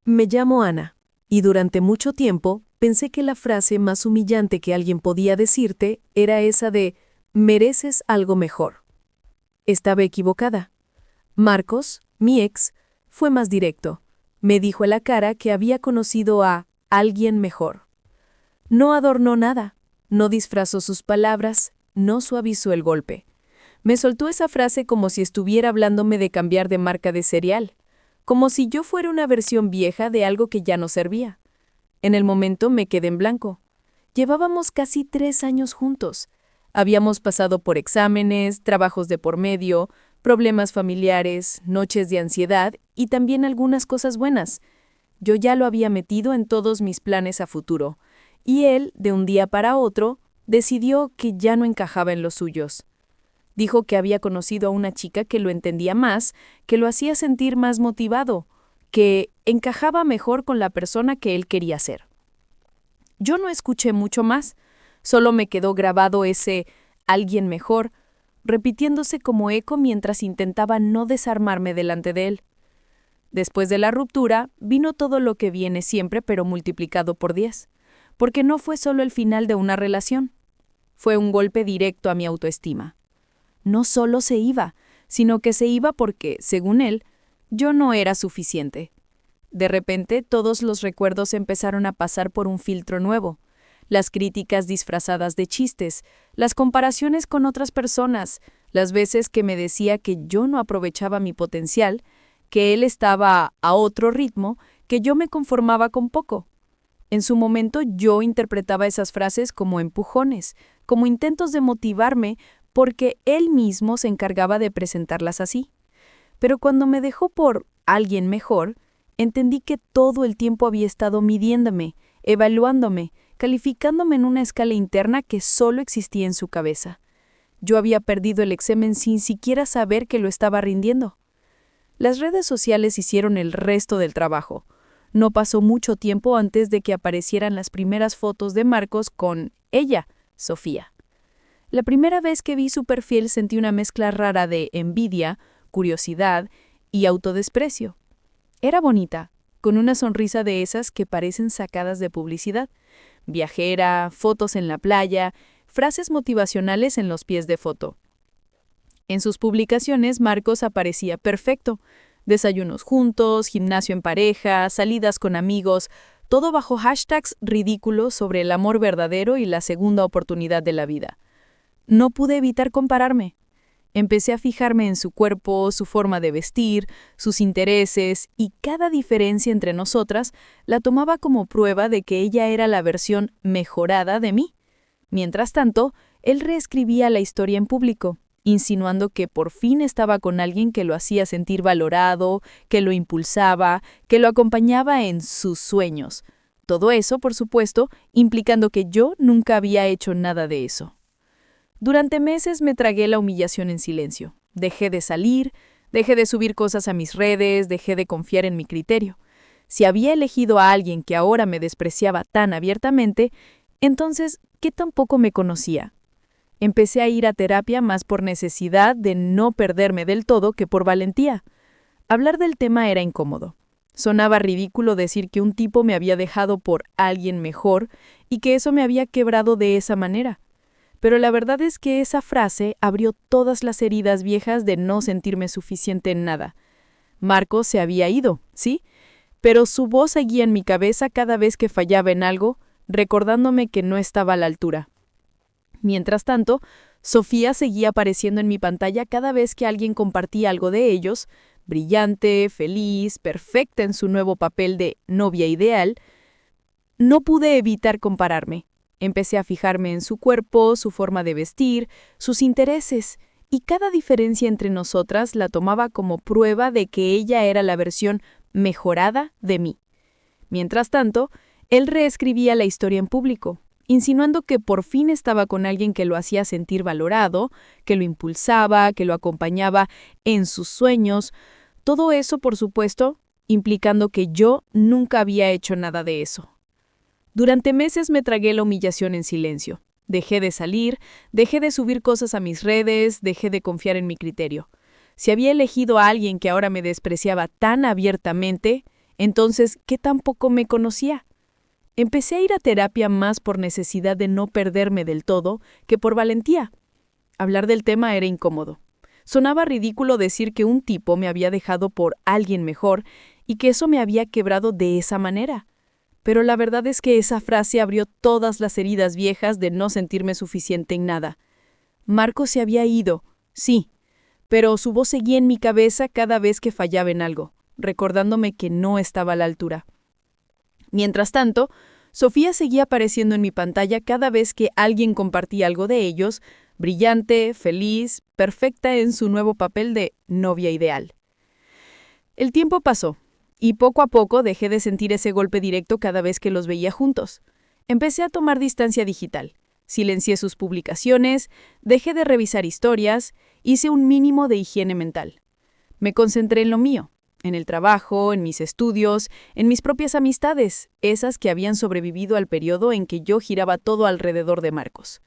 Me llamo Ana, y durante mucho tiempo pensé que la frase más humillante que alguien podía decirte era esa de «mereces algo mejor». Estaba equivocada. Marcos, mi ex, fue más directo. Me dijo en la cara que había conocido a alguien mejor. No adornó nada, no disfrazó sus palabras, no suavizó el golpe. Me soltó esa frase como si estuviera hablándome de cambiar de marca de cereal, como si yo fuera una versión vieja de algo que ya no servía. En el momento me quedé en blanco. Llevábamos casi 3 años juntos. Habíamos pasado por exámenes, trabajos de por medio, problemas familiares, noches de ansiedad y también algunas cosas buenas. Yo ya lo había metido en todos mis planes a futuro, y él, de un día para otro, decidió que ya no encajaba en los suyos. Dijo que había conocido a una chica que lo entendía más, que lo hacía sentir más motivado, que encajaba mejor con la persona que él quería ser. Yo no escuché mucho más, solo me quedó grabado ese alguien mejor, repitiéndose como eco mientras intentaba no desarmarme delante de él. Después de la ruptura, vino todo lo que viene siempre pero multiplicado por 10, porque no fue solo el final de una relación, fue un golpe directo a mi autoestima. No solo se iba, sino que se iba porque, según él, yo no era suficiente. De repente, todos los recuerdos empezaron a pasar por un filtro nuevo. Las críticas disfrazadas de chistes, las comparaciones con otras personas, las veces que me decía que yo no aprovechaba mi potencial, que él estaba a otro ritmo, que yo me conformaba con poco. En su momento yo interpretaba esas frases como empujones, como intentos de motivarme, porque él mismo se encargaba de presentarlas así. Pero cuando me dejó por alguien mejor, entendí que todo el tiempo había estado midiéndome, evaluándome, calificándome en una escala interna que solo existía en su cabeza. Yo había perdido el examen sin siquiera saber que lo estaba rindiendo. Las redes sociales hicieron el resto del trabajo. No pasó mucho tiempo antes de que aparecieran las primeras fotos de Marcos con ella, Sofía. La primera vez que vi su perfil sentí una mezcla rara de envidia, curiosidad y autodesprecio. Era bonita, con una sonrisa de esas que parecen sacadas de publicidad. Viajera, fotos en la playa, frases motivacionales en los pies de foto. En sus publicaciones, Marcos aparecía perfecto. Desayunos juntos, gimnasio en pareja, salidas con amigos, todo bajo hashtags ridículos sobre el amor verdadero y la segunda oportunidad de la vida. No pude evitar compararme. Empecé a fijarme en su cuerpo, su forma de vestir, sus intereses, y cada diferencia entre nosotras la tomaba como prueba de que ella era la versión mejorada de mí. Mientras tanto, él reescribía la historia en público, insinuando que por fin estaba con alguien que lo hacía sentir valorado, que lo impulsaba, que lo acompañaba en sus sueños. Todo eso, por supuesto, implicando que yo nunca había hecho nada de eso. Durante meses me tragué la humillación en silencio. Dejé de salir, dejé de subir cosas a mis redes, dejé de confiar en mi criterio. Si había elegido a alguien que ahora me despreciaba tan abiertamente, entonces, ¿qué tampoco me conocía? Empecé a ir a terapia más por necesidad de no perderme del todo que por valentía. Hablar del tema era incómodo. Sonaba ridículo decir que un tipo me había dejado por alguien mejor y que eso me había quebrado de esa manera. Pero la verdad es que esa frase abrió todas las heridas viejas de no sentirme suficiente en nada. Marcos se había ido, sí, pero su voz seguía en mi cabeza cada vez que fallaba en algo, recordándome que no estaba a la altura. Mientras tanto, Sofía seguía apareciendo en mi pantalla cada vez que alguien compartía algo de ellos, brillante, feliz, perfecta en su nuevo papel de novia ideal. No pude evitar compararme. Empecé a fijarme en su cuerpo, su forma de vestir, sus intereses, y cada diferencia entre nosotras la tomaba como prueba de que ella era la versión mejorada de mí. Mientras tanto, él reescribía la historia en público, insinuando que por fin estaba con alguien que lo hacía sentir valorado, que lo impulsaba, que lo acompañaba en sus sueños. Todo eso, por supuesto, implicando que yo nunca había hecho nada de eso. Durante meses me tragué la humillación en silencio. Dejé de salir, dejé de subir cosas a mis redes, dejé de confiar en mi criterio. Si había elegido a alguien que ahora me despreciaba tan abiertamente, Entonces, ¿qué tampoco me conocía? Empecé a ir a terapia más por necesidad de no perderme del todo que por valentía. Hablar del tema era incómodo. Sonaba ridículo decir que un tipo me había dejado por alguien mejor y que eso me había quebrado de esa manera. Pero la verdad es que esa frase abrió todas las heridas viejas de no sentirme suficiente en nada. Marcos se había ido, sí, pero su voz seguía en mi cabeza cada vez que fallaba en algo, recordándome que no estaba a la altura. Mientras tanto, Sofía seguía apareciendo en mi pantalla cada vez que alguien compartía algo de ellos, brillante, feliz, perfecta en su nuevo papel de novia ideal. El tiempo pasó, y poco a poco dejé de sentir ese golpe directo cada vez que los veía juntos. Empecé a tomar distancia digital, silencié sus publicaciones, dejé de revisar historias, hice un mínimo de higiene mental. Me concentré en lo mío, en el trabajo, en mis estudios, en mis propias amistades, esas que habían sobrevivido al periodo en que yo giraba todo alrededor de Marcos.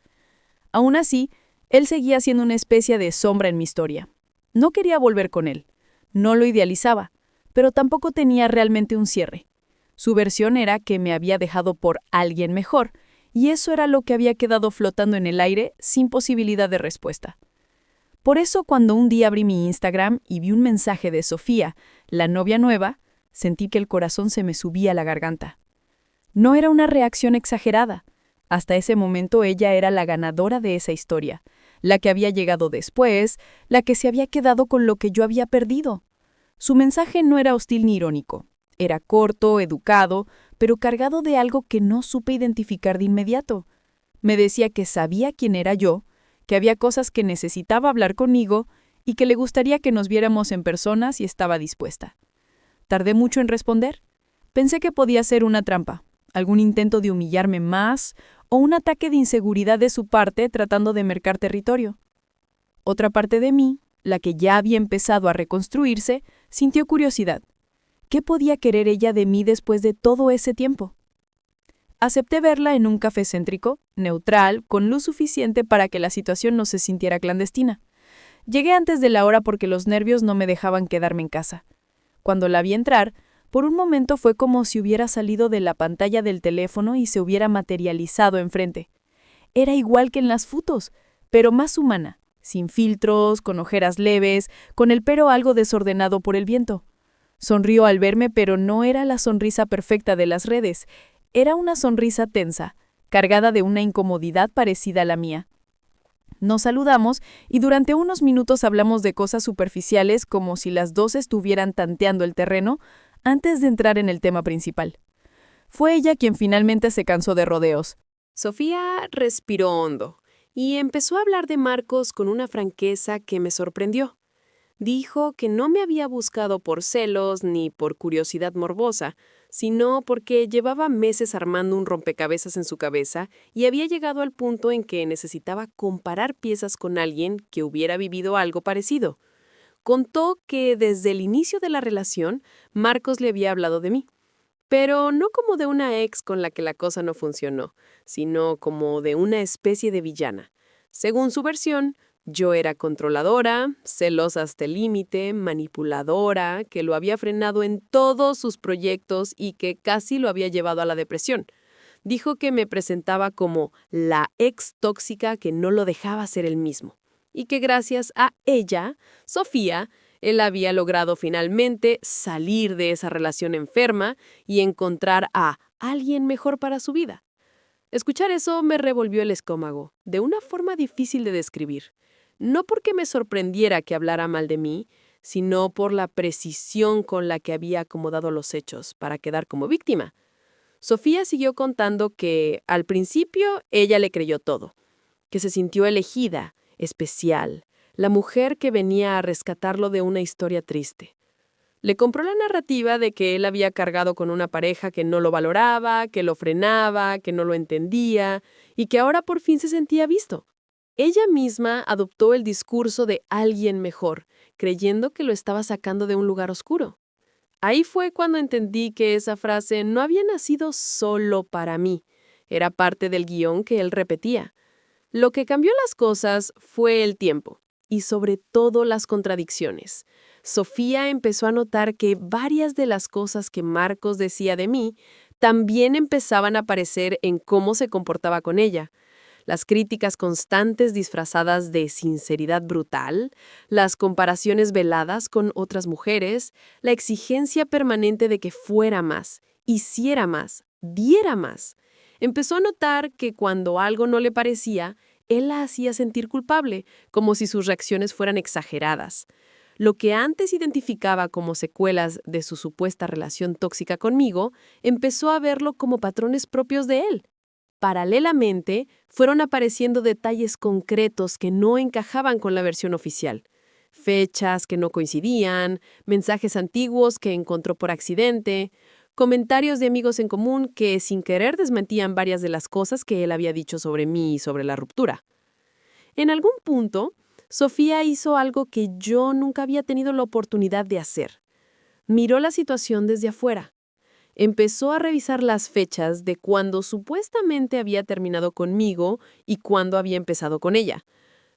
Aún así, él seguía siendo una especie de sombra en mi historia. No quería volver con él, no lo idealizaba, pero tampoco tenía realmente un cierre. Su versión era que me había dejado por alguien mejor, y eso era lo que había quedado flotando en el aire sin posibilidad de respuesta. Por eso, cuando un día abrí mi Instagram y vi un mensaje de Sofía, la novia nueva, sentí que el corazón se me subía a la garganta. No era una reacción exagerada. Hasta ese momento ella era la ganadora de esa historia, la que había llegado después, la que se había quedado con lo que yo había perdido. Su mensaje no era hostil ni irónico. Era corto, educado, pero cargado de algo que no supe identificar de inmediato. Me decía que sabía quién era yo, que había cosas que necesitaba hablar conmigo y que le gustaría que nos viéramos en persona si estaba dispuesta. Tardé mucho en responder. Pensé que podía ser una trampa, algún intento de humillarme más o un ataque de inseguridad de su parte tratando de mercar territorio. Otra parte de mí, la que ya había empezado a reconstruirse, sintió curiosidad. ¿Qué podía querer ella de mí después de todo ese tiempo? Acepté verla en un café céntrico, neutral, con luz suficiente para que la situación no se sintiera clandestina. Llegué antes de la hora porque los nervios no me dejaban quedarme en casa. Cuando la vi entrar, por un momento fue como si hubiera salido de la pantalla del teléfono y se hubiera materializado enfrente. Era igual que en las fotos, pero más humana, sin filtros, con ojeras leves, con el pelo algo desordenado por el viento. Sonrió al verme, pero no era la sonrisa perfecta de las redes. Era una sonrisa tensa, cargada de una incomodidad parecida a la mía. Nos saludamos y durante unos minutos hablamos de cosas superficiales como si las dos estuvieran tanteando el terreno antes de entrar en el tema principal. Fue ella quien finalmente se cansó de rodeos. Sofía respiró hondo y empezó a hablar de Marcos con una franqueza que me sorprendió. Dijo que no me había buscado por celos ni por curiosidad morbosa, sino porque llevaba meses armando un rompecabezas en su cabeza y había llegado al punto en que necesitaba comparar piezas con alguien que hubiera vivido algo parecido. Contó que desde el inicio de la relación, Marcos le había hablado de mí, pero no como de una ex con la que la cosa no funcionó, sino como de una especie de villana. Según su versión, yo era controladora, celosa hasta el límite, manipuladora, que lo había frenado en todos sus proyectos y que casi lo había llevado a la depresión. Dijo que me presentaba como la ex tóxica que no lo dejaba ser él mismo, y que gracias a ella, Sofía, él había logrado finalmente salir de esa relación enferma y encontrar a alguien mejor para su vida. Escuchar eso me revolvió el estómago, de una forma difícil de describir. No porque me sorprendiera que hablara mal de mí, sino por la precisión con la que había acomodado los hechos para quedar como víctima. Sofía siguió contando que, al principio, ella le creyó todo, que se sintió elegida, especial, la mujer que venía a rescatarlo de una historia triste. Le compró la narrativa de que él había cargado con una pareja que no lo valoraba, que lo frenaba, que no lo entendía y que ahora por fin se sentía visto. Ella misma adoptó el discurso de alguien mejor, creyendo que lo estaba sacando de un lugar oscuro. Ahí fue cuando entendí que esa frase no había nacido solo para mí, era parte del guión que él repetía. Lo que cambió las cosas fue el tiempo. y sobre todo las contradicciones. Sofía empezó a notar que varias de las cosas que Marcos decía de mí también empezaban a aparecer en cómo se comportaba con ella. Las críticas constantes disfrazadas de sinceridad brutal, las comparaciones veladas con otras mujeres, la exigencia permanente de que fuera más, hiciera más, diera más. Empezó a notar que cuando algo no le parecía, él la hacía sentir culpable, como si sus reacciones fueran exageradas. Lo que antes identificaba como secuelas de su supuesta relación tóxica conmigo, empezó a verlo como patrones propios de él. Paralelamente, fueron apareciendo detalles concretos que no encajaban con la versión oficial. Fechas que no coincidían, mensajes antiguos que encontró por accidente, comentarios de amigos en común que sin querer desmentían varias de las cosas que él había dicho sobre mí y sobre la ruptura. En algún punto, Sofía hizo algo que yo nunca había tenido la oportunidad de hacer. Miró la situación desde afuera. Empezó a revisar las fechas de cuando supuestamente había terminado conmigo y cuando había empezado con ella.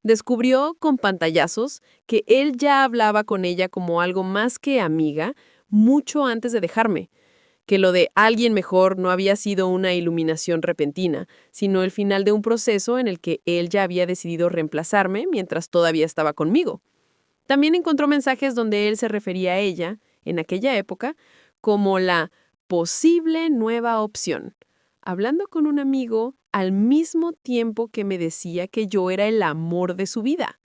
Descubrió con pantallazos que él ya hablaba con ella como algo más que amiga mucho antes de dejarme, que lo de alguien mejor no había sido una iluminación repentina, sino el final de un proceso en el que él ya había decidido reemplazarme mientras todavía estaba conmigo. También encontró mensajes donde él se refería a ella, en aquella época, como la posible nueva opción, hablando con un amigo al mismo tiempo que me decía que yo era el amor de su vida.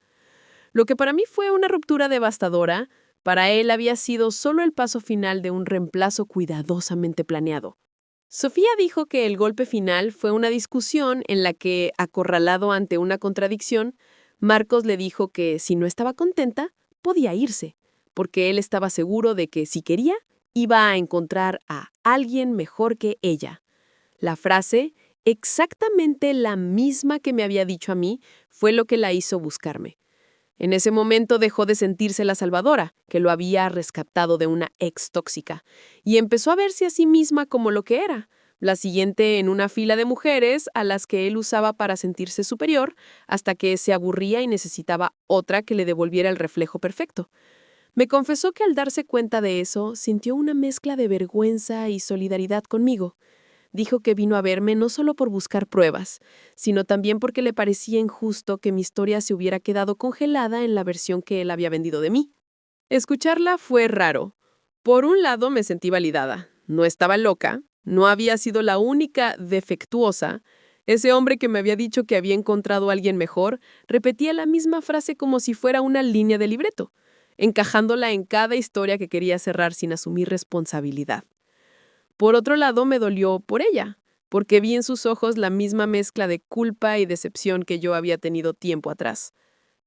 Lo que para mí fue una ruptura devastadora, para él había sido solo el paso final de un reemplazo cuidadosamente planeado. Sofía dijo que el golpe final fue una discusión en la que, acorralado ante una contradicción, Marcos le dijo que si no estaba contenta, podía irse, porque él estaba seguro de que si quería, iba a encontrar a alguien mejor que ella. La frase, exactamente la misma que me había dicho a mí, fue lo que la hizo buscarme. En ese momento dejó de sentirse la salvadora, que lo había rescatado de una ex tóxica, y empezó a verse a sí misma como lo que era, la siguiente en una fila de mujeres a las que él usaba para sentirse superior, hasta que se aburría y necesitaba otra que le devolviera el reflejo perfecto. Me confesó que al darse cuenta de eso, sintió una mezcla de vergüenza y solidaridad conmigo. Dijo que vino a verme no solo por buscar pruebas, sino también porque le parecía injusto que mi historia se hubiera quedado congelada en la versión que él había vendido de mí. Escucharla fue raro. Por un lado me sentí validada. No estaba loca, no había sido la única defectuosa. Ese hombre que me había dicho que había encontrado a alguien mejor repetía la misma frase como si fuera una línea de libreto, encajándola en cada historia que quería cerrar sin asumir responsabilidad. Por otro lado, me dolió por ella, porque vi en sus ojos la misma mezcla de culpa y decepción que yo había tenido tiempo atrás.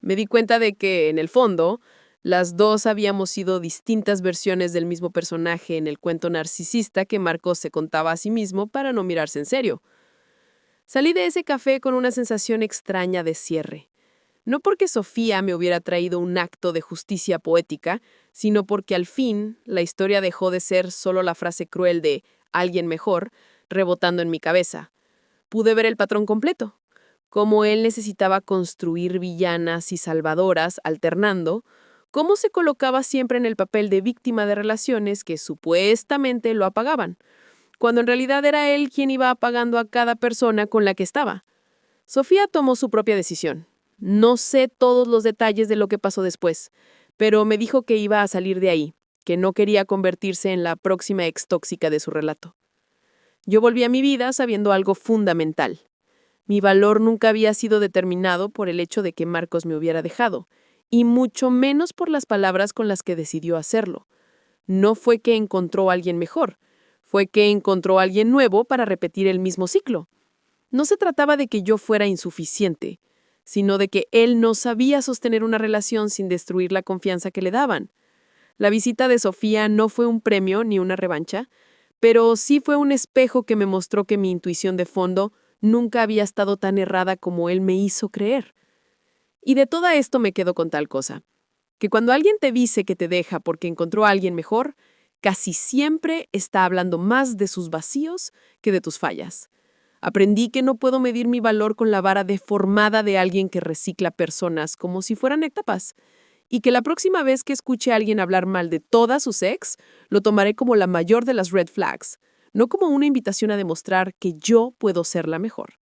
Me di cuenta de que, en el fondo, las dos habíamos sido distintas versiones del mismo personaje en el cuento narcisista que Marcos se contaba a sí mismo para no mirarse en serio. Salí de ese café con una sensación extraña de cierre. No porque Sofía me hubiera traído un acto de justicia poética, sino porque al fin la historia dejó de ser solo la frase cruel de «alguien mejor» rebotando en mi cabeza. Pude ver el patrón completo, cómo él necesitaba construir villanas y salvadoras alternando, cómo se colocaba siempre en el papel de víctima de relaciones que supuestamente lo apagaban, cuando en realidad era él quien iba apagando a cada persona con la que estaba. Sofía tomó su propia decisión. No sé todos los detalles de lo que pasó después, pero me dijo que iba a salir de ahí, que no quería convertirse en la próxima ex tóxica de su relato. Yo volví a mi vida sabiendo algo fundamental. Mi valor nunca había sido determinado por el hecho de que Marcos me hubiera dejado, y mucho menos por las palabras con las que decidió hacerlo. No fue que encontró a alguien mejor, fue que encontró a alguien nuevo para repetir el mismo ciclo. No se trataba de que yo fuera insuficiente, sino de que él no sabía sostener una relación sin destruir la confianza que le daban. La visita de Sofía no fue un premio ni una revancha, pero sí fue un espejo que me mostró que mi intuición de fondo nunca había estado tan errada como él me hizo creer. Y de todo esto me quedo con tal cosa, que cuando alguien te dice que te deja porque encontró a alguien mejor, casi siempre está hablando más de sus vacíos que de tus fallas. Aprendí que no puedo medir mi valor con la vara deformada de alguien que recicla personas como si fueran etapas, y que la próxima vez que escuche a alguien hablar mal de todas sus ex, lo tomaré como la mayor de las red flags, no como una invitación a demostrar que yo puedo ser la mejor.